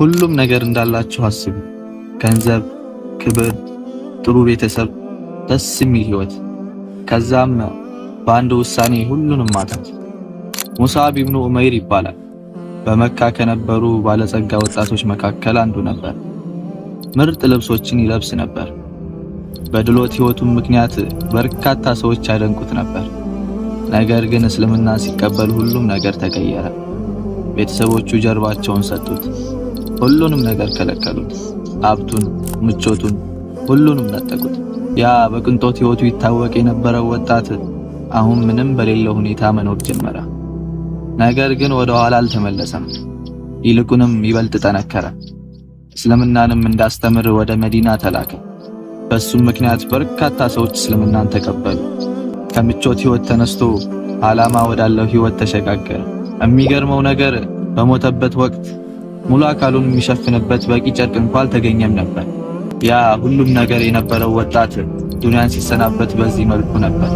ሁሉም ነገር እንዳላችሁ አስቡ። ገንዘብ፣ ክብር፣ ጥሩ ቤተሰብ፣ ደስ የሚል ህይወት። ከዛም በአንድ ውሳኔ ሁሉንም ማጣት። ሙስዓብ ኢብኑ ዑመይር ይባላል። በመካ ከነበሩ ባለጸጋ ወጣቶች መካከል አንዱ ነበር። ምርጥ ልብሶችን ይለብስ ነበር። በድሎት ህይወቱም ምክንያት በርካታ ሰዎች ያደንቁት ነበር። ነገር ግን እስልምና ሲቀበል ሁሉም ነገር ተቀየረ። ቤተሰቦቹ ጀርባቸውን ሰጡት። ሁሉንም ነገር ከለከሉት። ሀብቱን፣ ምቾቱን፣ ሁሉንም ነጠቁት። ያ በቅንጦት ህይወቱ ይታወቅ የነበረው ወጣት አሁን ምንም በሌለው ሁኔታ መኖር ጀመረ። ነገር ግን ወደ ኋላ አልተመለሰም። ይልቁንም ይበልጥ ጠነከረ። እስልምናንም እንዳስተምር ወደ መዲና ተላከ። በሱም ምክንያት በርካታ ሰዎች እስልምናን ተቀበሉ። ከምቾት ህይወት ተነስቶ ዓላማ ወዳለው ህይወት ተሸጋገረ። የሚገርመው ነገር በሞተበት ወቅት ሙሉ አካሉን የሚሸፍንበት በቂ ጨርቅ እንኳን አልተገኘም ነበር። ያ ሁሉም ነገር የነበረው ወጣት ዱንያን ሲሰናበት በዚህ መልኩ ነበር።